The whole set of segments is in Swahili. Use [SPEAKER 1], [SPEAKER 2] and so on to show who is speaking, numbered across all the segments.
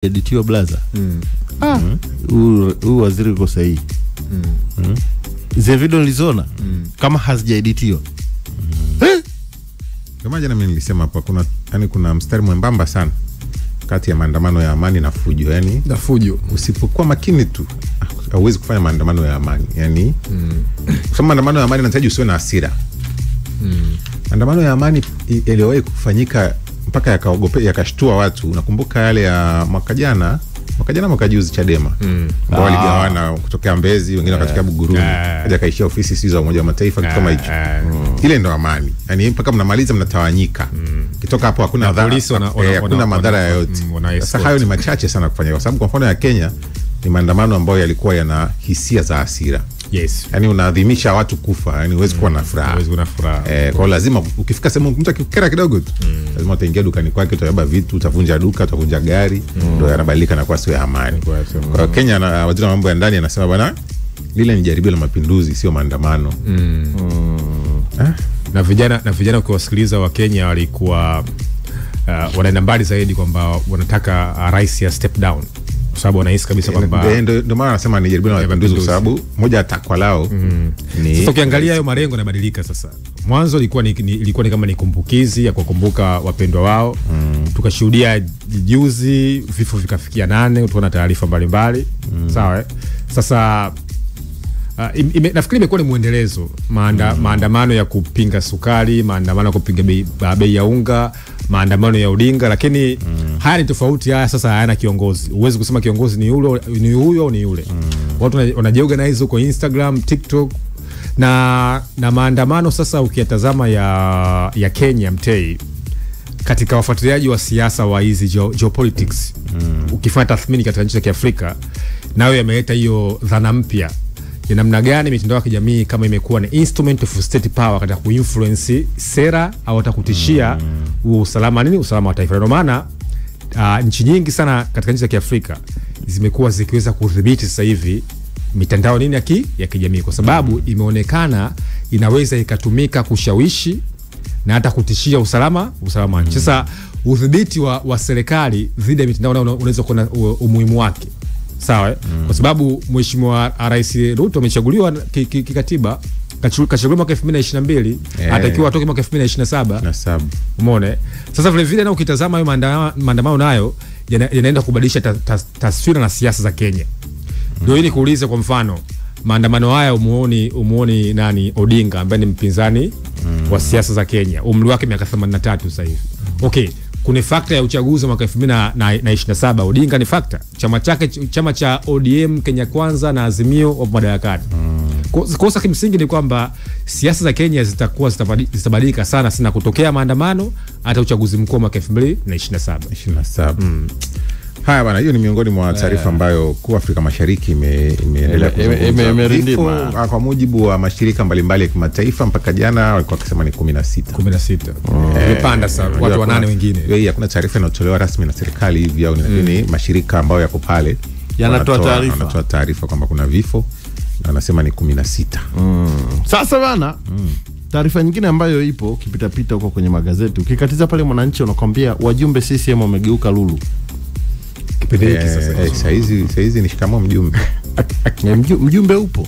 [SPEAKER 1] editiwa blaza. Waziri uko sahihi. Zile video nilizona kama hazijaeditiwa.
[SPEAKER 2] Kama jana mimi nilisema hapa kuna mstari mwembamba sana kati ya maandamano ya amani na fujo. Yani
[SPEAKER 3] na fujo
[SPEAKER 2] usipokuwa makini tu hauwezi kufanya maandamano ya amani. Yani kama maandamano ya amani yanahitaji usiwe na hasira. Maandamano ya amani yaliyowahi kufanyika mpaka yakashtua watu. Unakumbuka yale ya mwaka juzi Chadema ambao waligawana kutokea Mbezi, wengine wakatokea Buguruni, kaja kaishia ofisi hizo za Umoja wa Mataifa kitu kama hicho. Ile ndo amani. Yani mpaka mnamaliza mnatawanyika. Kitoka hapo hakuna madhara yoyote. Sasa hayo ni machache sana kufanya, kwa sababu kwa mfano ya Kenya ni maandamano ambayo yalikuwa yana hisia za hasira.
[SPEAKER 3] Yes.
[SPEAKER 2] Yani unaadhimisha watu kufa, yani huwezi kuwa na furaha. Kwa lazima ukifika sehemu mtu akikera kidogo tu, lazima utaingia dukani kwake, utabeba vitu, utavunja duka, utavunja gari, ndio yanabadilika na kuwa sio ya amani. Kwa Kenya na waziri wa mambo ya ndani anasema bwana, lile ni jaribio la mapinduzi, sio maandamano.
[SPEAKER 3] Na vijana ukiwasikiliza wa Kenya walikuwa wanaenda mbali zaidi kwamba wanataka rais ya step down. Kwa sababu wanahisi kabisa kwamba
[SPEAKER 2] ndio maana anasema ni jaribio la mapinduzi, kwa sababu moja atakwa lao ni
[SPEAKER 3] sasa. Ukiangalia hayo malengo yanabadilika sasa. Mwanzo ilikuwa ni kama ni kumbukizi ya kukumbuka wapendwa wao. Tukashuhudia juzi vifo vikafikia 8, utaona taarifa mbalimbali. Sawa. Sasa nafikiri imekuwa ni muendelezo maandamano ya kupinga sukari, maandamano ya kupinga bei ya unga, maandamano ya Odinga, lakini haya ni tofauti. Haya sasa hayana kiongozi. Uwezi kusema kiongozi ni huyo au ni yule. Watu wanajiorganize huko Instagram, TikTok na maandamano sasa. Ukiyatazama ya Kenya mtei, katika wafuatiliaji wa siasa wa hizi geopolitics, ukifanya tathmini katika nchi za Kiafrika, nayo yameleta hiyo dhana mpya ya namna gani mitandao ya kijamii kama imekuwa ni instrument of state power katika kuinfluence sera au hata kutishia usalama wa taifa. Ndio maana nchi nyingi sana katika nchi za Kiafrika zimekuwa zikiweza kudhibiti sasa hivi mitandao ya kijamii, kwa sababu imeonekana inaweza ikatumika kushawishi na hata kutishia usalama wa nchi. Sasa udhibiti wa serikali dhidi ya mitandao unaweza kuwa umuhimu wake. Sawa. Kwa sababu Mheshimiwa Rais Ruto amechaguliwa kikatiba, kachaguliwa mwaka 2022, atakiwa atoke mwaka 2027. Umeona? Sasa vile vile na ukitazama hayo maandamano nayo yanaenda kubadilisha taswira na siasa za Kenya. Ndio hili kuuliza, kwa mfano maandamano haya umuoni nani Odinga ambaye ni mpinzani wa siasa za Kenya, umri wake miaka 83 sasa hivi. Okay, kuna fakta ya uchaguzi mwaka 2027. Odinga ni fakta. Chama cha ODM Kenya Kwanza na Azimio wa madarakani. Kosa kimsingi ni kwamba siasa za Kenya zitabadilika sana kutokea maandamano hata uchaguzi mkuu mwaka 2027.
[SPEAKER 2] Haya bana, hiyo ni miongoni mwa taarifa ambayo kwa Afrika Mashariki imeendelea kuzungumzwa. Kwa mujibu wa mashirika mbalimbali ya kimataifa, mpaka jana walikuwa wakisema ni 16.
[SPEAKER 3] Imepanda sana watu 8 wengine.
[SPEAKER 2] Hakuna taarifa inayotolewa rasmi na serikali hivi au lakini mashirika ambayo yako pale yanatoa taarifa kwamba kuna vifo na wanasema ni 16.
[SPEAKER 1] Sasa bana, taarifa nyingine ambayo ipo kipita huko kwenye magazeti, ukikatiza pale Mwananchi unakwambia wajumbe CCM wamegeuka lulu.
[SPEAKER 2] Saizi ni shikamo mjumbe.
[SPEAKER 1] Mjumbe upo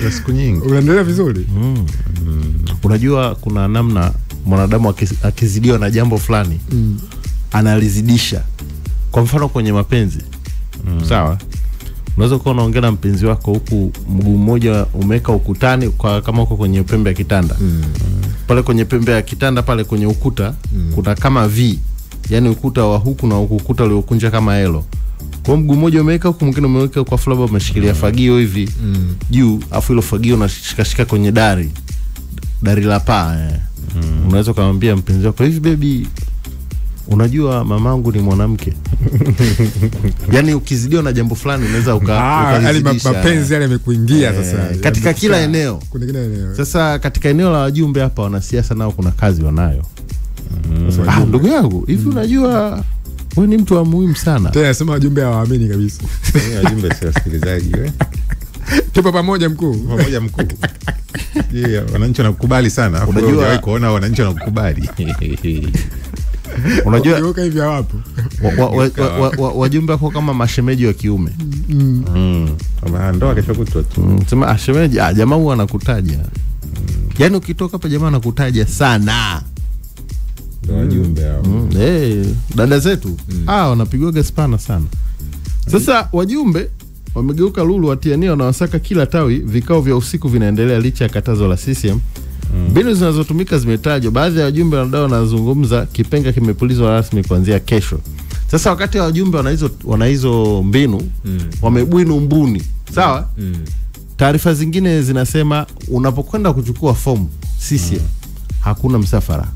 [SPEAKER 2] za siku nyingi.
[SPEAKER 3] Unaendelea vizuri.
[SPEAKER 1] Unajua kuna namna mwanadamu akizidiwa na jambo fulani analizidisha. Kwa mfano kwenye mapenzi. Sawa? Unaweza kuwa unaongea na mpenzi wako huku mguu mmoja umeweka ukutani, kama uko kwenye pembe ya kitanda. Pale kwenye pembe ya kitanda pale kwenye ukuta kuna kama V. Yani ukuta wa huku na ukuta uliokunja kama L. Kwa mguu mmoja umeweka huku, mwingine umeweka kwa flaba, umeshikilia fagio hivi juu, afu ile fagio unashika kwenye dari la paa. Unaweza kumwambia mpenzi wako, hivi baby, unajua mamangu ni mwanamke. Yani ukizidiwa na jambo fulani unaweza ukazidisha.
[SPEAKER 3] Mapenzi yale yamekuingia sasa
[SPEAKER 1] katika kila eneo. Sasa katika eneo la wajumbe hapa, wanasiasa nao kuna kazi wanayo. Ndugu yangu, hivi unajua wewe ni mtu wa muhimu sana.
[SPEAKER 3] Tena nasema wajumbe hawaamini kabisa.
[SPEAKER 2] Wajumbe si wasikilizaji wewe.
[SPEAKER 3] Tupo pamoja mkuu.
[SPEAKER 2] Wananchi wanakubali sana. Unajua kuona wananchi wanakubali.
[SPEAKER 1] Unajua
[SPEAKER 3] hivi hapo.
[SPEAKER 1] Wajumbe wako kama mashemeji wa kiume.
[SPEAKER 2] Kama ndoa kesho kutwa tu.
[SPEAKER 1] Sema shemeji, jamaa huwa anakutaja. Yaani ukitoka hapa jamaa anakutaja sana.
[SPEAKER 2] Ndio wajumbe hao.
[SPEAKER 1] Dada zetu wanapigwa spana sana. Sasa wajumbe wamegeuka lulu, watiania wanawasaka kila tawi, vikao vya usiku vinaendelea licha ya katazo la CCM. Mbinu zinazotumika zimetajwa, baadhi ya wajumbe wanadai wanazungumza, kipenga kimepulizwa rasmi kuanzia kesho. Sasa wakati wa wajumbe wana hizo mbinu, wamebwinu mbuni. Sawa? Taarifa zingine zinasema unapokwenda kuchukua fomu CCM hakuna msafara.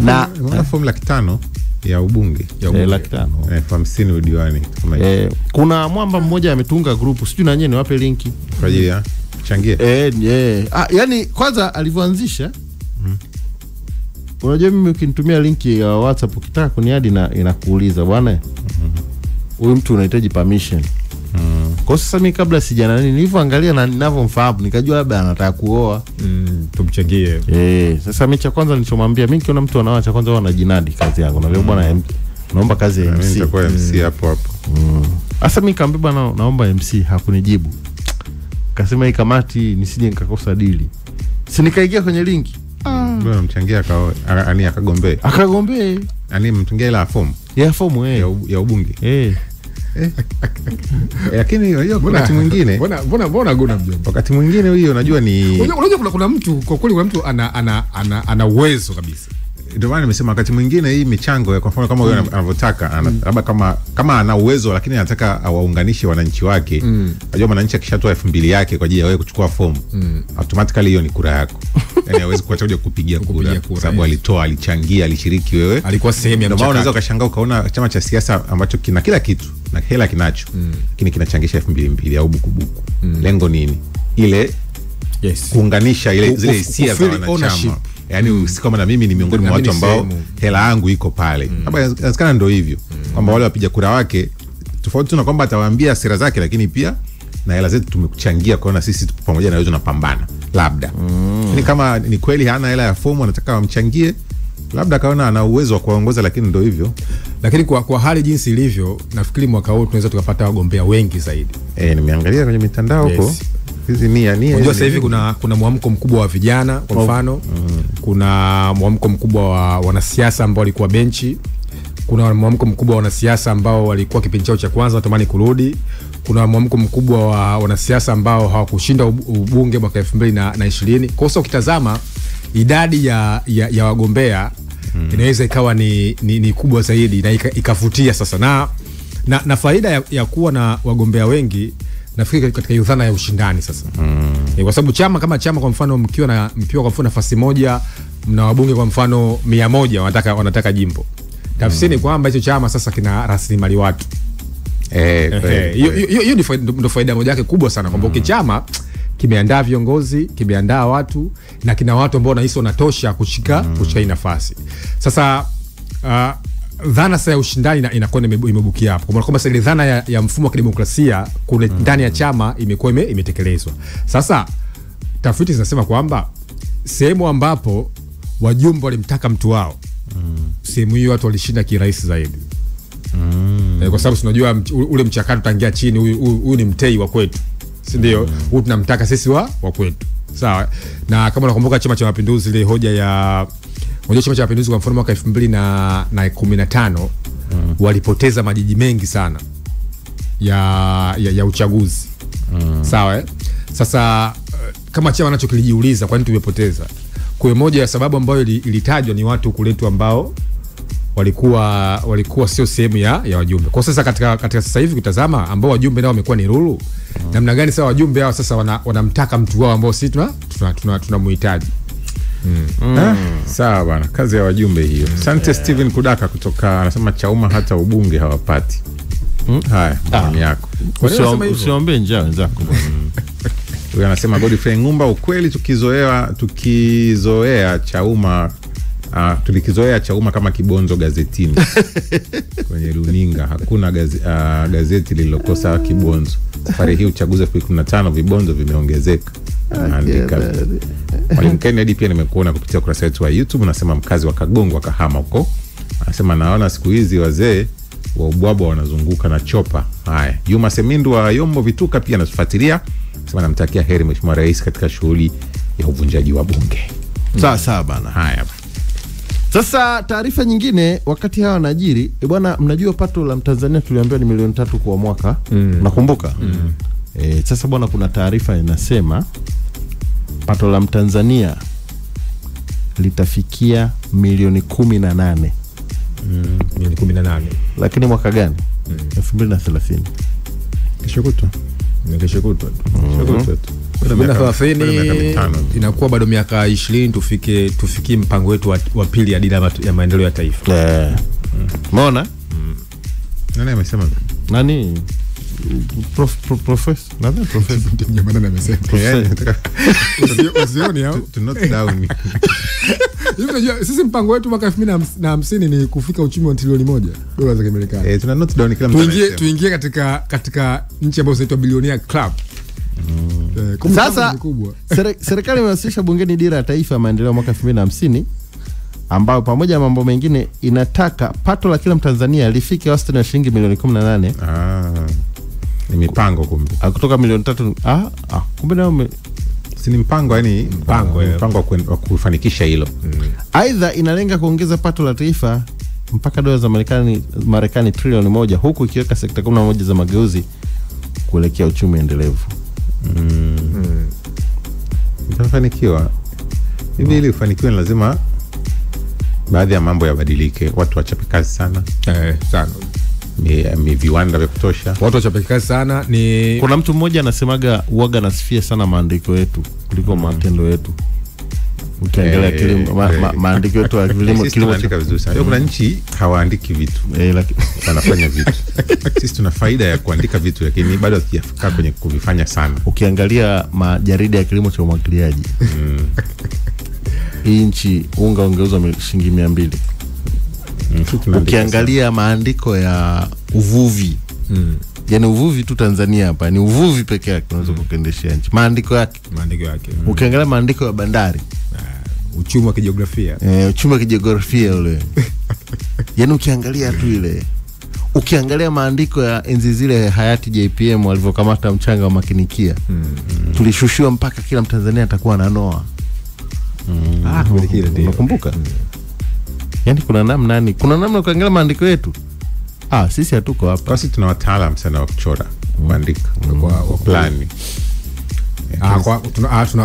[SPEAKER 2] Na fomu 500 ya ubunge
[SPEAKER 1] ya 500
[SPEAKER 2] 50 udiwani kama
[SPEAKER 1] kuna mwamba mmoja ametunga group, sijui na nyenye ni wape linki
[SPEAKER 2] kwa ajili ya changia.
[SPEAKER 1] Yani kwanza alivyoanzisha unajua mimi ukinitumia linki ya WhatsApp ukitaka kuniadi na inakuuliza bwana huyu mtu unahitaji permission. Kwa sasa mimi kabla sijana nilivyoangalia na ninavyomfahamu nikajua labda anataka kuoa
[SPEAKER 3] tumchangie.
[SPEAKER 1] Sasa mimi cha kwanza nilichomwambia, mimi kiona mtu anaoa cha kwanza wana jinadi kazi yangu na leo bwana naomba kazi ya MC.
[SPEAKER 2] Mimi nitakuwa MC hapo.
[SPEAKER 1] Sasa mimi kaambia bwana naomba MC, hakunijibu. Kasema hii kamati nisije nikakosa dili. Si nikaingia kwenye linki.
[SPEAKER 2] Bwana mchangia akagombee. Ani mtungia ile fomu.
[SPEAKER 1] Ya fomu
[SPEAKER 2] ya ubunge. Lakini hiyo wakati mwingine
[SPEAKER 3] mbona guna mjomba.
[SPEAKER 2] Wakati mwingine hiyo unajua ni
[SPEAKER 3] unajua kuna mtu kwa kweli, kuna mtu ana uwezo kabisa.
[SPEAKER 2] Ndio maana nimesema wakati mwingine hii michango kwa mfano kama wewe anavyotaka labda kama ana uwezo lakini anataka awaunganishe wananchi wake. Unajua mwananchi akishatoa 2000 yake kwa ajili ya wewe kuchukua fomu, automatically hiyo ni kura yako. Yaani hawezi kuacha kupigia kura sababu alitoa, alichangia, alishiriki, wewe
[SPEAKER 3] alikuwa sehemu ya mchakato.
[SPEAKER 2] Unaweza ukashangaa ukaona chama cha siasa ambacho kina kila kitu na hela kinacho, lakini kinachangisha 2000 au bukubuku. Lengo nini? Ile kuunganisha ile zile hisia za wanachama. Yaani si kama na mimi ni miongoni mwa watu ambao hela yangu iko pale. Inawezekana ndio hivyo. Kwamba wale wapiga kura wake tofauti na kwamba atawaambia sera zake, lakini pia na hela zetu tumekuchangia kuona sisi tupo pamoja na wewe tunapambana. Labda. Ni kama ni kweli hana hela ya fomu anataka wamchangie, labda kaona ana uwezo wa kuongoza, lakini ndio hivyo.
[SPEAKER 3] Lakini kwa hali jinsi ilivyo, nafikiri mwaka huu tunaweza tukapata wagombea wengi zaidi.
[SPEAKER 2] Nimeangalia kwenye mitandao huko. Hizi nia
[SPEAKER 3] sasa hivi kuna mwamko mkubwa wa vijana kwa mfano. Kuna mwamko mkubwa wa wanasiasa ambao walikuwa benchi. Kuna mwamko mkubwa wa wanasiasa ambao walikuwa kipindi chao cha kwanza watamani kurudi. Kuna mwamko mkubwa wa wanasiasa ambao hawakushinda ubunge mwaka 2020. Kwa hiyo ukitazama idadi ya wagombea inaweza ikawa ni kubwa zaidi na ikavutia sasa. Na faida ya kuwa na wagombea wengi nafikiri katika dhana ya ushindani sasa. Kwa sababu chama kama chama kwa mfano mkiwa kwa mfano nafasi moja mna wabunge kwa mfano 100 wanataka jimbo. Tafsiri kwamba hicho chama sasa kina rasilimali watu. Hiyo ndio faida moja yake kubwa sana kwamba chama kimeandaa viongozi, kimeandaa watu na kina watu ambao wanahisi wanatosha kushika hii nafasi. Sasa dhana ya ushindani inakuwa imebukia hapo. Kwa maana ile dhana ya mfumo wa kidemokrasia kule ndani ya chama imekuwa imetekelezwa. Sasa tafiti zinasema kwamba sehemu ambapo wajumbe walimtaka mtu wao, sehemu hiyo watu walishinda kirahisi zaidi. Kwa sababu tunajua ule mchakato tangia chini, huyu ni mtei wa kwetu. Si ndio? Huyu tunamtaka sisi wa kwetu. Sawa? Na kama unakumbuka Chama cha Mapinduzi ile hoja ya Chama cha Mapinduzi kwa mfano mwaka 2015 walipoteza majiji mengi sana ya uchaguzi. Sawa? Sasa kama chama nacho kilijiuliza kwa nini tumepoteza? Kwa moja ya sababu ambayo ilitajwa ni watu kuletwa ambao walikuwa sio sehemu ya wajumbe. Kwa sasa katika sasa hivi kutazama ambao wajumbe nao wamekuwa ni rulu, namna gani sasa wajumbe hao sasa wanamtaka mtu wao ambao sisi tunamhitaji.
[SPEAKER 2] Sawa bwana, kazi ya wajumbe hiyo. Asante Steven Kudaka kutoka anasema Chauma hata ubunge hawapati. Haya, maoni yako.
[SPEAKER 1] Usiombe njaa wenzako.
[SPEAKER 2] Huyu anasema Godfrey Ngumba, ukweli tukizoea Chauma tulikizoea Chauma kama kibonzo gazetini. Kwenye runinga hakuna gazeti lililokosa kibonzo. Safari hii uchaguzi wa 2015 vibonzo vimeongezeka. Anaandika Mwalimu Kennedy pia nimekuona kupitia ukurasa wetu wa YouTube, unasema mkazi wa Kagongo Kahama huko. Anasema naona siku hizi wazee wa ubwabwa wanazunguka na chopa. Haya, Juma Semindu wa Yombo Vituka pia anatufuatilia. Anasema namtakia heri Mheshimiwa Rais katika shughuli ya uvunjaji wa bunge.
[SPEAKER 1] Sawa bana.
[SPEAKER 2] Haya.
[SPEAKER 1] Sasa taarifa nyingine wakati hawa wanajiri, bwana, mnajua pato la Mtanzania tuliambiwa ni milioni 3 kwa mwaka. Nakumbuka? Sasa bwana, kuna taarifa inasema pato la Mtanzania litafikia milioni 18.
[SPEAKER 3] Milioni 18.
[SPEAKER 1] Lakini mwaka gani? 2030.
[SPEAKER 2] Kesho kutwa.
[SPEAKER 3] Kesho kutwa. 2030 inakuwa bado miaka 20 tufikie mpango wetu wa pili ya dira ya maendeleo ya taifa.
[SPEAKER 1] Umeona?
[SPEAKER 2] Nani amesema?
[SPEAKER 1] Nani? Professor. Nani professor?
[SPEAKER 3] Jamani amesema. Usioni au?
[SPEAKER 2] To not down.
[SPEAKER 3] Hivi sisi mpango wetu mwaka 2050 ni kufika uchumi wa trilioni 1 dola za Kimarekani.
[SPEAKER 2] Tuna not down kila mtu.
[SPEAKER 3] Tuingie katika nchi ambazo zinaitwa billionaire club.
[SPEAKER 1] Sasa serikali imewasilisha bungeni dira ya taifa ya maendeleo mwaka 2050 ambayo pamoja na mambo mengine inataka pato la kila Mtanzania lifike wastani wa shilingi milioni 18.
[SPEAKER 2] Ni mipango kumbe.
[SPEAKER 1] Kutoka milioni 3. Kumbe nao
[SPEAKER 2] si ni mpango, yani mpango wa kufanikisha hilo.
[SPEAKER 1] Aidha inalenga kuongeza pato la taifa mpaka dola za Marekani trilioni 1 huku ikiweka sekta 11 za mageuzi kuelekea uchumi endelevu.
[SPEAKER 2] Itafanikiwa. Hivi ili ufanikiwe lazima baadhi ya mambo yabadilike. Watu wachape kazi sana.
[SPEAKER 3] Sana.
[SPEAKER 2] Viwanda vya kutosha.
[SPEAKER 3] Watu wachape kazi sana.
[SPEAKER 1] Kuna mtu mmoja anasemaga uaga nasifia sana maandiko yetu kuliko matendo yetu. Ukiangalia kilimo maandiko yetu ya kilimo
[SPEAKER 2] tunaandika vizuri sana. Kuna nchi hawaandiki vitu. Wanafanya vitu. Sisi tuna faida ya kuandika vitu lakini bado hatujafika kwenye kuvifanya sana.
[SPEAKER 1] Ukiangalia majarida ya kilimo cha umwagiliaji. Hii nchi unga ungeuzwa shilingi 200. Ukiangalia maandiko ya uvuvi. Yaani uvuvi tu Tanzania hapa ni uvuvi peke yake unaweza kuendeshea nchi. Maandiko yake. Ukiangalia maandiko ya bandari,
[SPEAKER 3] uchumi wa kijiografia.
[SPEAKER 1] Uchumi wa kijiografia ule. Yaani ukiangalia tu ile. Ukiangalia maandiko ya enzi zile hayati JPM walivyokamata mchanga wa Makinikia. Tulishushiwa mpaka kila Mtanzania atakuwa na noa. Unakumbuka? Yaani kuna namna ukiangalia maandiko yetu. Sisi hatuko hapa.
[SPEAKER 2] Basi tuna wataalamu sana wa kuchora, kuandika, kwa plani.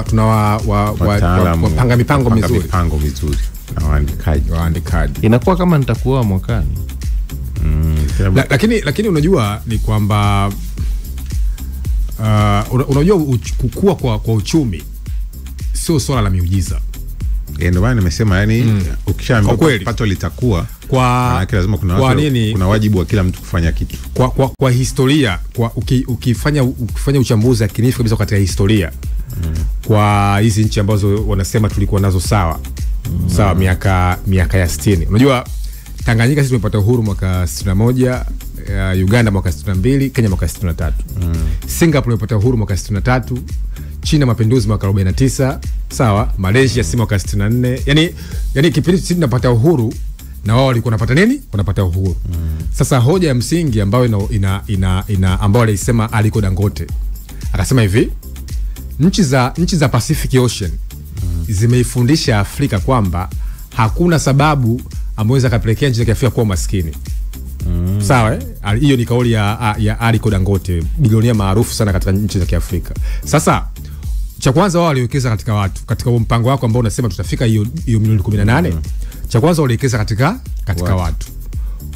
[SPEAKER 3] Tuna wapanga mipango mizuri
[SPEAKER 2] na waandikaji.
[SPEAKER 1] Inakuwa kama nitakuoa mwakani.
[SPEAKER 3] Lakini unajua ni kwamba unajua kukua kwa uchumi sio swala la miujiza.
[SPEAKER 2] Ndio maana nimesema yani ukishaambiwa pato litakuwa kwa lazima kuna wajibu wa kila mtu kufanya kitu.
[SPEAKER 3] Kwa historia, ukifanya uchambuzi yakinifu kabisa katika historia. Kwa hizi nchi ambazo wanasema tulikuwa nazo sawa miaka ya 60. Unajua Tanganyika sisi tumepata uhuru mwaka 61, Uganda mwaka 62, Kenya mwaka 63. Singapore imepata uhuru mwaka 63, China mapinduzi mwaka 49, sawa, Malaysia si mwaka 64. Yani kipindi sisi tunapata uhuru na wao walikuwa wanapata nini? Wanapata uhuru. Sasa hoja ya msingi ambayo ambayo alisema Aliko Dangote. Akasema hivi, nchi za Pacific Ocean zimeifundisha Afrika kwamba hakuna sababu ameweza kapelekea nchi za Afrika kuwa maskini. Sawa, hiyo ni kauli ya Aliko Dangote, bilionia maarufu sana katika nchi za Kiafrika. Sasa cha kwanza wao waliwekeza katika watu, katika mpango wako ambao unasema tutafika hiyo milioni 18. Cha kwanza waliwekeza katika watu.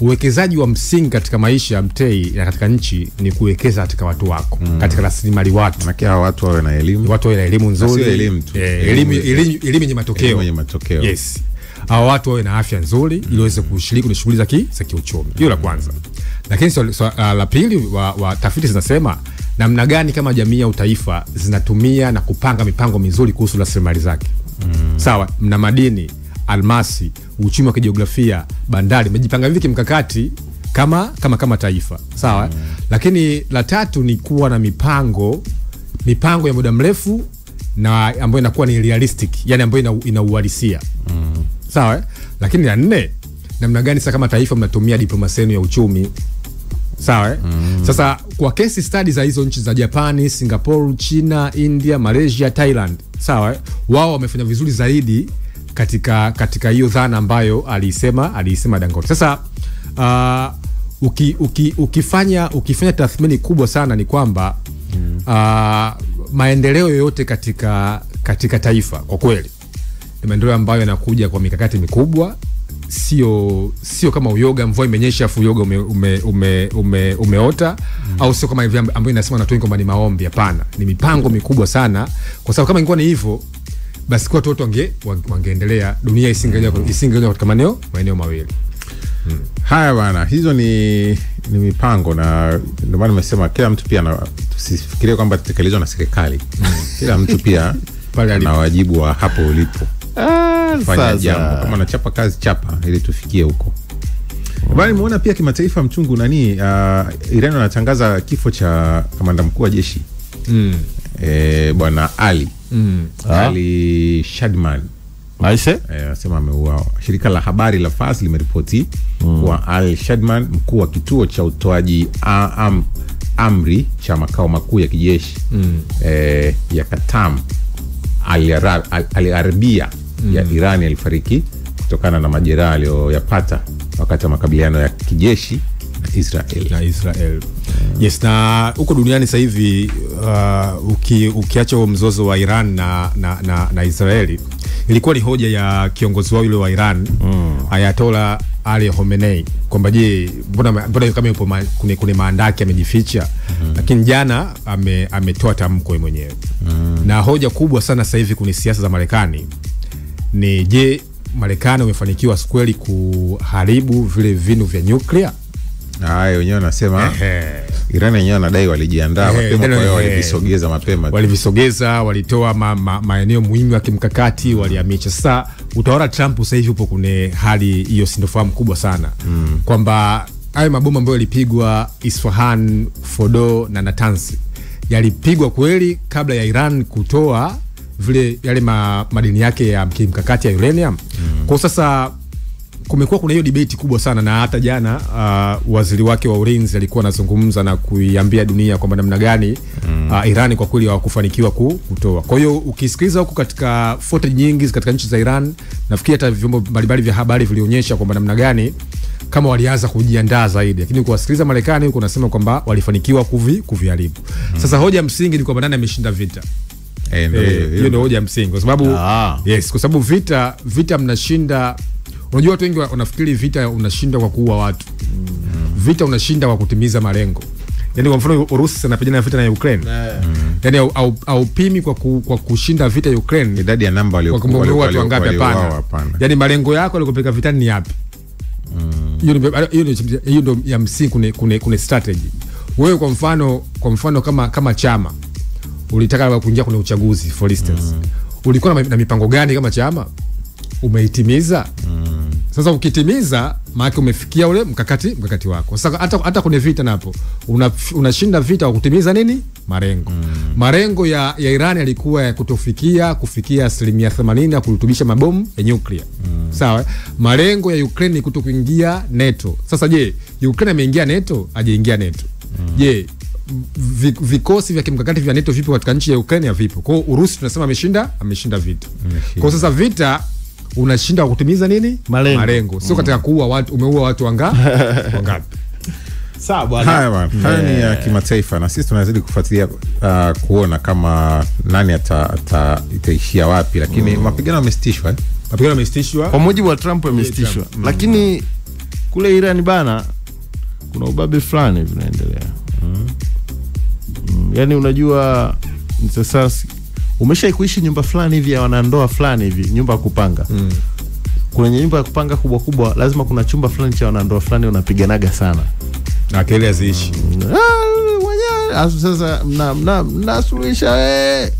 [SPEAKER 3] Uwekezaji wa msingi katika maisha Mtei na katika nchi ni kuwekeza katika watu wako, katika rasilimali watu.
[SPEAKER 2] Maana watu wawe na elimu.
[SPEAKER 3] Watu wawe na elimu nzuri. Elimu yenye matokeo. Yes. Hao watu wawe na afya nzuri ili waweze kushiriki kwenye shughuli za kiuchumi. Hiyo la kwanza. Lakini la pili wa tafiti zinasema namna gani kama jamii au taifa zinatumia na kupanga mipango mizuri kuhusu rasilimali zake. Sawa, mna madini, almasi, uchumi wa kijiografia, bandari, mjipanga vipi kimkakati kama taifa. Sawa? Lakini la tatu ni kuwa na mipango ya muda mrefu na ambayo inakuwa ni realistic, yani ambayo inauhalisia. Sawa? Lakini ya 4, namna gani sasa kama taifa mnatumia diplomasia ya uchumi? Sawa? Sasa kwa case study za hizo nchi za Japani, Singapore, China, India, Malaysia, Thailand, sawa? Wao wamefanya vizuri zaidi katika hiyo dhana ambayo alisema Dangote. Sasa ukifanya tathmini kubwa sana ni kwamba maendeleo yoyote katika taifa kwa kweli ni maendeleo ambayo yanakuja kwa mikakati mikubwa, sio kama uyoga mvua imenyesha afu uyoga umeota, au sio kama hivi ambayo inasema watu wengi kwamba ni maombi. Hapana, ni mipango mikubwa sana, kwa sababu kama ingekuwa ni hivyo basi kwa watu wangeendelea, dunia isingeendelea katika maeneo mawili.
[SPEAKER 2] Haya bana, hizo ni mipango, na ndio maana nimesema kila mtu pia tusifikirie kwamba tutekelezwa na serikali. Kila mtu pia ana wajibu wa hapo ulipo. Fanya jambo, kama unachapa kazi chapa ili tufikie huko. Bali nimeona pia kimataifa mchungu Iran anatangaza kifo cha kamanda mkuu wa jeshi. Bwana Ali Shadman. Anasema ameuawa. Shirika la habari la Fars limeripoti kuwa Ali Shadman, mkuu wa kituo cha utoaji amri cha makao makuu ya kijeshi ya Qatam Al-Arabia ya Iran, alifariki kutokana na majeraha aliyoyapata wakati wa makabiliano ya kijeshi na Israel.
[SPEAKER 3] Yes, na huko duniani sasa hivi ukiacha mzozo wa Iran na Israeli, ilikuwa ni hoja ya kiongozi wao yule wa Iran, Ayatollah Ali Khamenei, kwamba je, mbona kama yupo kwenye maandaki amejificha? Lakini jana ametoa tamko mwenyewe. Na hoja kubwa sana sasa hivi kwenye siasa za Marekani ni je, Marekani wamefanikiwa kweli kuharibu vile vinu vya nyuklia?
[SPEAKER 2] Haya, wenyewe wanasema Iran yenyewe wanadai walijiandaa mapema, kwa hiyo walivisogeza mapema. Walivisogeza,
[SPEAKER 3] walitoa maeneo muhimu ya kimkakati, waliamisha. Sasa utaona Trump sasa hivi upo kwenye hali hiyo sintofahamu kubwa sana. Kwamba hayo mabomu ambayo yalipigwa Isfahan, Fordo na Natanz yalipigwa kweli kabla ya Iran kutoa vile yale madini yake ya kimkakati ya uranium. Kwa sasa kumekuwa kuna hiyo debate kubwa sana, na hata jana waziri wake wa ulinzi alikuwa anazungumza na kuiambia dunia kwamba namna gani Iran kwa kweli hawakufanikiwa kutoa. Kwa hiyo ukisikiliza huko katika footage nyingi katika nchi za Iran, nafikiri hata vyombo mbalimbali vya habari vilionyesha kwamba namna gani kama walianza kujiandaa zaidi, lakini kuwasikiliza Marekani huko nasema kwamba walifanikiwa kuviharibu. Sasa hoja msingi ni kwamba nani ameshinda vita. Hiyo ndio hoja msingi, kwa sababu yes, kwa sababu vita mnashinda. Unajua watu wengi wanafikiri vita unashinda kwa kuua watu. Vita unashinda kwa kutimiza malengo. Yaani kwa mfano Urusi anapigana vita na Ukraine. Yaani au pimi kwa kushinda vita ya Ukraine
[SPEAKER 2] idadi ya namba waliokuwa
[SPEAKER 3] watu wangapi? Hapana. Yaani malengo yako yalikupeleka vitani ni yapi? Hiyo ndio ya msingi kuna strategy. Wewe kwa mfano kama chama ulitaka kuingia kwenye uchaguzi for instance. Ulikuwa na mipango gani kama chama? Umeitimiza? Sasa ukitimiza maana umefikia ule mkakati wako. Sasa hata kwenye vita napo unashinda vita kwa kutimiza nini? Malengo. Malengo ya Iran yalikuwa ya kufikia 80% ya kurutubisha mabomu ya nyuklia. Sawa? Malengo ya Ukraine ni kutokuingia NATO. Sasa je, Ukraine ameingia NATO? Hajaingia NATO. Je, vikosi vya kimkakati vya NATO vipo katika nchi ya Ukraine? Havipo. Kwa hiyo Urusi tunasema ameshinda vita. Kwa sasa vita unashinda kutimiza nini? Malengo. Sio katika kuua watu. Umeua watu wangapi?
[SPEAKER 2] Sawa bwana. Haya ni ya kimataifa, na sisi tunazidi kufuatilia kuona kama nani itaishia wapi, lakini mapigano yamesitishwa.
[SPEAKER 1] Kwa mujibu wa Trump yamesitishwa. Lakini kule Iran bana kuna ubabe fulani vinaendelea. Yaani unajua sasa umeshawahi kuishi nyumba fulani hivi ya wanandoa fulani hivi, nyumba ya kupanga. Kwenye nyumba ya kupanga kubwa lazima kuna chumba fulani cha wanandoa fulani unapiganaga sana.
[SPEAKER 3] Na kile aziishi.
[SPEAKER 1] Sasa mnasuluhisha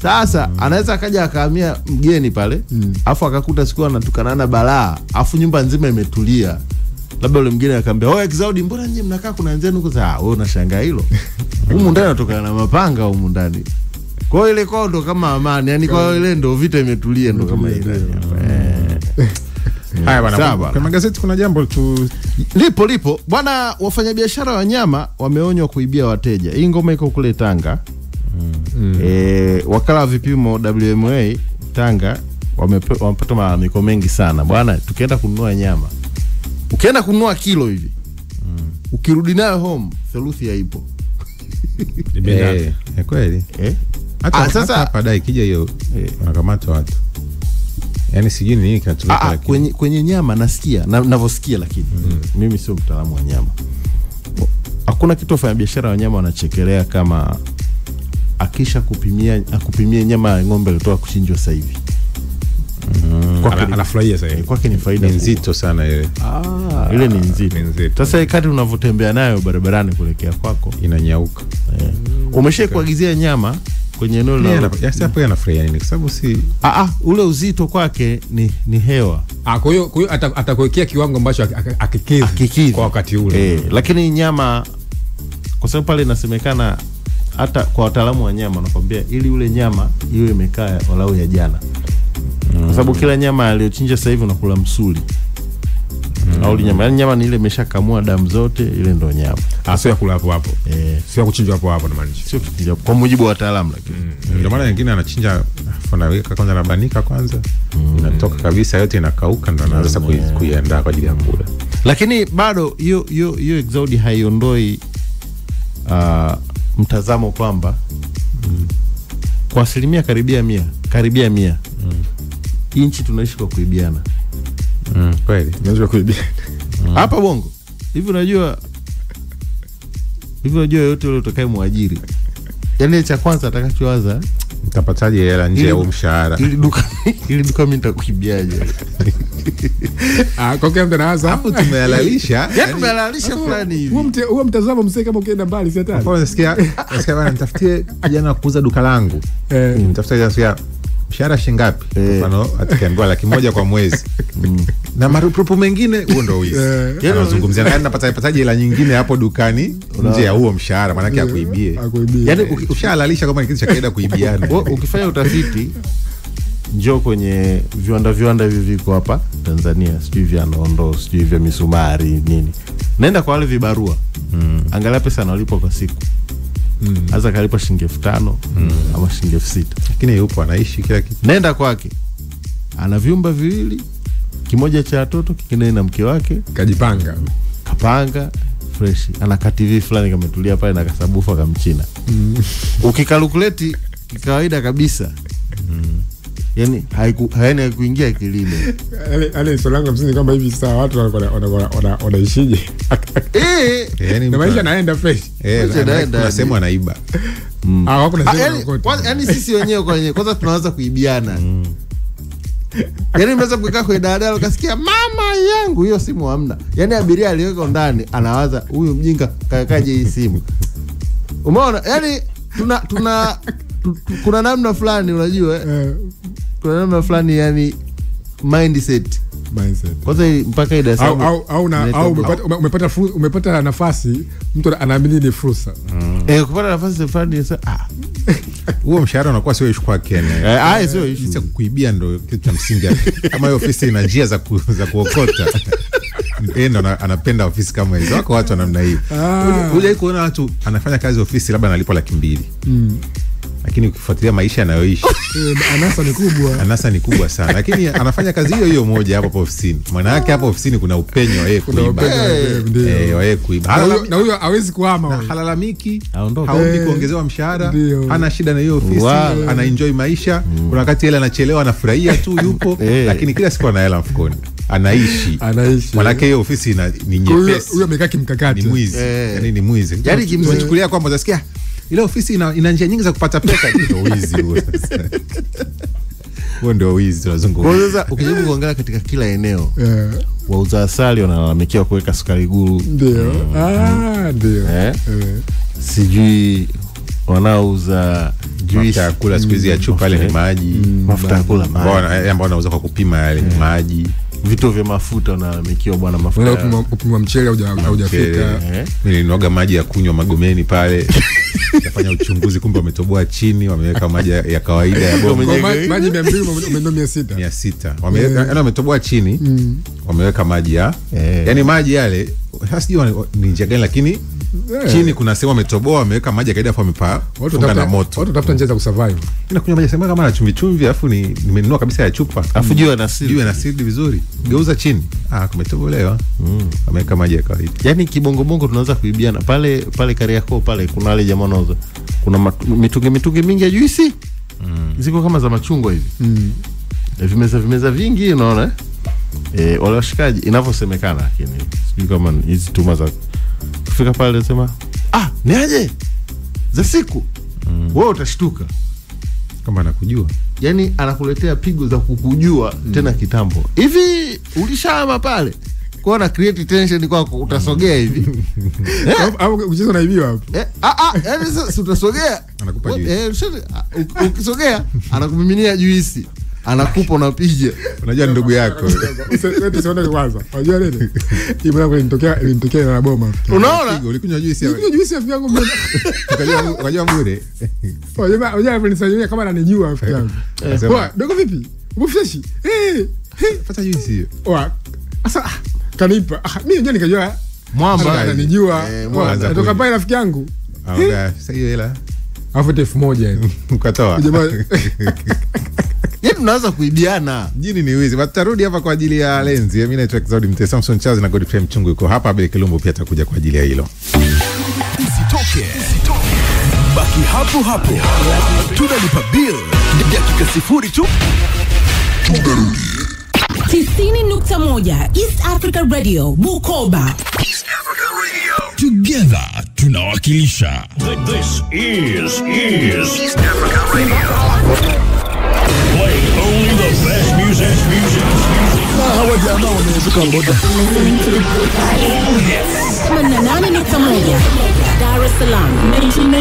[SPEAKER 1] sasa anaweza akaja akahamia mgeni pale, afu akakuta siku anatukanana balaa, afu nyumba nzima imetulia. Labda yule mgeni akamwambia, Exaudi, mbona nyinyi mnakaa kuna wenzenu huko? Wewe unashangaa hilo? Humu ndani natokana na mapanga humu ndani. Kwa hiyo ile kwao ndo kama amani, yani kwa ile ndo vita imetulia ndo kama ile.
[SPEAKER 2] Haya bwana, kwa magazeti kuna jambo tu
[SPEAKER 1] lipo bwana. Wafanyabiashara wa nyama wameonywa kuibia wateja. Hii ngoma iko kule Tanga. Wakala wa vipimo WMA Tanga wamepata malalamiko mengi sana bwana. Tukienda kununua nyama, ukienda kununua kilo hivi, ukirudi nayo home theluthi haipo.
[SPEAKER 2] Kweli. Sasa hapa dai kija hiyo wanakamata watu. Yani sijui nini kinatumika
[SPEAKER 1] kwenye nyama nasikia ninavyosikia, lakini mimi sio mtaalamu wa nyama. Hakuna kitu wafanya biashara wa nyama wanachekelea kama akisha kupimia nyama ya ng'ombe alitoka kuchinjwa sasa hivi.
[SPEAKER 3] Anafurahia sasa.
[SPEAKER 1] Kwake ni faida
[SPEAKER 2] nzito sana ile.
[SPEAKER 1] Ile ni nzito. Sasa ikati unavyotembea nayo barabarani kuelekea kwako
[SPEAKER 2] inanyauka.
[SPEAKER 1] Umesha kuagizia nyama kwenye eneo la
[SPEAKER 2] yasi hapo yanafurahia nini? Kwa sababu si
[SPEAKER 1] ule uzito kwake ni hewa.
[SPEAKER 3] Kwa hiyo atakuwekea kiwango ambacho akikidhi kwa wakati ule.
[SPEAKER 1] Lakini nyama, kwa sababu pale inasemekana hata kwa wataalamu wa nyama wanakuambia ili ule nyama iwe imekaa walau ya jana. Kwa sababu kila nyama aliyochinja sasa hivi unakula msuli. Au nyama ni ile imeshakamua damu zote, ile ndo nyama.
[SPEAKER 3] Sio ya kula hapo hapo. Sio kuchinjwa hapo hapo na maanisha.
[SPEAKER 1] Sio kuchinjwa kwa mujibu wa wataalamu, lakini
[SPEAKER 2] ndio maana wengine anachinja anaweka kwanza na banika kwanza. Inatoka kabisa yote inakauka, ndo anaanza kuiandaa kwa ajili ya kula. Lakini
[SPEAKER 1] bado hiyo exaudi haiondoi mtazamo kwamba kwa asilimia karibia 100 inchi tunaishi kwa kuibiana.
[SPEAKER 2] Kweli
[SPEAKER 3] tunaishi kuibiana
[SPEAKER 1] hapa Bongo. Hivi unajua yote yule utakaye muajiri, yani cha kwanza atakachowaza
[SPEAKER 2] mtapataje hela nje ya mshahara,
[SPEAKER 1] ili duka mimi nitakuibiaje?
[SPEAKER 3] Kwa kiasi anaanza
[SPEAKER 2] hapo tumehalalisha,
[SPEAKER 1] tumehalalisha fulani hivi.
[SPEAKER 3] Huo mtazamo msee kama ukienda mbali si hatari.
[SPEAKER 2] Kwa unasikia bwana, nitafutie kijana kuuza duka langu. Nitafutia kijana mshahara shilingi ngapi? Mfano atakiambiwa 100,000 kwa mwezi. Na marupurupu mengine huo ndio wizi. Anazungumzia na napataje hela nyingine hapo dukani nje ya huo mshahara, maana yake akuibie.
[SPEAKER 1] Yaani
[SPEAKER 2] ukishalalisha kama ni kitu cha kaida kuibiana.
[SPEAKER 1] Ukifanya utafiti njoo kwenye viwanda hivi viko hapa Tanzania, sijui vya nondo, sijui vya misumari nini. Naenda kwa wale vibarua. Angalia pesa analipo kwa siku. Aza kalipa shilingi 5,000 ama shilingi 6,000.
[SPEAKER 2] Lakini yupo anaishi kila kitu.
[SPEAKER 1] Nenda kwake. Ana vyumba viwili, kimoja cha watoto, kingine na mke wake, kapanga fresh. Ana TV fulani kama tulia pale na kasabufa kama Mchina. Ukikalkuleti kawaida kabisa. Yani haikuingia akilini.
[SPEAKER 3] Ale swali langu msingi kama hivi sasa watu wanaishije?
[SPEAKER 2] Yani
[SPEAKER 3] maisha naenda fresh.
[SPEAKER 2] Unasema anaiba.
[SPEAKER 3] Wako nasema
[SPEAKER 1] yani sisi wenyewe kwanza tunaanza kuibiana. Yani mnaweza kukaa kwa daladala ukasikia mama yangu, hiyo simu hamna. Yani abiria aliweka ndani anawaza huyu mjinga kakaje hii simu. Umeona? Yani kuna namna fulani unajua kuna namna fulani yani mindset. Kwanza mpaka ida
[SPEAKER 3] sababu umepata nafasi, mtu anaamini ni fursa.
[SPEAKER 1] Kupata nafasi fulani sasa
[SPEAKER 2] huo mshahara unakuwa sio issue kwake yani.
[SPEAKER 1] Sio issue.
[SPEAKER 2] Sasa kuibia ndo kitu cha msingi. Kama hiyo ofisi ina njia za kuokota. Ndo anapenda ofisi kama hizo. Wako watu namna hiyo. Uje kuona watu anafanya kazi ofisi labda analipwa 200,000. Lakini ukifuatilia maisha anayoishi anasa ni kubwa sana. Lakini anafanya kazi hiyo moja hapo ofisini. Maana yake hapo ofisini kuna upenyo wa yeye kuiba. Wa yeye kuiba. Na
[SPEAKER 3] huyo hawezi kuhama.
[SPEAKER 2] Halalamiki, haombi kuongezewa mshahara, hana shida na hiyo ofisi, ana enjoy maisha. Kuna wakati ile anachelewa anafurahia tu yupo, lakini kila siku ana hela mfukoni. Anaishi. Maana yake hiyo ofisi ni nyepesi.
[SPEAKER 3] Huyo amekaa kimkakati.
[SPEAKER 2] Ni mwizi. Yaani ni mwizi. Yaani kimchukulia kwamba utasikia ile ofisi ina njia nyingi za kupata pesa. Ndio wizi huo sasa. Huo ndio wizi tunazungumza.
[SPEAKER 1] Kwa sasa ukijaribu kuangalia katika kila eneo, wauza asali wanalalamikia kuweka sukari guru.
[SPEAKER 3] Ndio. Ndio.
[SPEAKER 1] Sijui wanauza
[SPEAKER 2] juice ya kula siku hizi ya chupa ile ni maji.
[SPEAKER 1] Mafuta ya kula maji.
[SPEAKER 2] Ambao wanauza kwa kupima yale maji.
[SPEAKER 1] Vituo vya mafuta unalalamikiwa bwana mafuta.
[SPEAKER 4] Wewe upimwa mchele haujafika.
[SPEAKER 2] Nilinwaga maji ya kunywa Magomeni pale. Nafanya uchunguzi kumbe wametoboa chini, wameweka maji ya kawaida ya bomba.
[SPEAKER 4] Maji 200 umenunua
[SPEAKER 2] 600. Wameweka yani wametoboa chini, wameweka maji ya yani maji yale hasijui ni njia gani lakini chini kuna sema wametoboa, wameweka maji ya kawaida afa wamepa funga na moto.
[SPEAKER 4] Watu tafuta njia za kusurvive.
[SPEAKER 2] Inakunywa maji sema kama na chumvi chumvi alafu nimenunua kabisa ya chupa.
[SPEAKER 1] Alafu jua na siri.
[SPEAKER 2] Jua na siri vizuri. Geuza chini. Kumetobolewa. Wameweka maji ya kawaida.
[SPEAKER 1] Yaani kibongo tunaanza kuibiana pale Kariakoo pale kuna wale jamaa wanauza. Kuna mitungi mingi ya juisi. Ziko kama za machungwa hivi. Vimeza vingi unaona? Wale washikaji inavyosemekana lakini sijui kama hizi tuma za kufika pale sema ni aje za siku wewe utashtuka
[SPEAKER 2] kama anakujua,
[SPEAKER 1] yani anakuletea pigo za kukujua tena kitambo hivi ulishama pale kwa na create tension kwako utasogea hivi
[SPEAKER 4] au ukicheza na hivi hapo
[SPEAKER 1] yani sasa utasogea
[SPEAKER 2] anakupa juisi
[SPEAKER 1] ukisogea anakumiminia juisi anakupa unapiga.
[SPEAKER 2] Unajua ndugu yako.
[SPEAKER 4] Wewe tusione kwanza. Unajua nini? Hii mwanangu ilinitokea na boma.
[SPEAKER 1] Unaona?
[SPEAKER 2] Ulikunywa juisi ya.
[SPEAKER 4] Ulikunywa juisi ya yangu mimi.
[SPEAKER 2] Unajua bure.
[SPEAKER 4] Unajua hapo kama ananijua rafiki yangu. Poa, dogo vipi? Upo fresh?
[SPEAKER 2] Pata juisi hiyo.
[SPEAKER 4] Poa. Sasa kanipa. Mimi ndio nikajua
[SPEAKER 1] mwamba
[SPEAKER 4] ananijua. Natoka pale rafiki yangu.
[SPEAKER 2] Sasa hiyo hela.
[SPEAKER 4] Alafu 1000 hivi.
[SPEAKER 2] Ukatoa.
[SPEAKER 4] Jamaa
[SPEAKER 1] yetu tunaanza kuibiana.
[SPEAKER 2] Jini ni wizi. Tutarudi hapa kwa ajili ya Lenzi. Mimi naitwa Exaudi Mte, Samson Charles na Godfrey Mchungu yuko hapa. Abel Kilumbu pia atakuja kwa ajili ya hilo.
[SPEAKER 5] Usitoke. Baki hapo. Tunalipa bill. Dakika 0 tu.
[SPEAKER 6] 90.1 East Africa Radio Bukoba.
[SPEAKER 5] East Africa Radio. Together tunawakilisha. This is East Africa Radio. Play only the best music.
[SPEAKER 6] Hawa jamaa wamefika ngoja. 88.1 Dar es Salaam.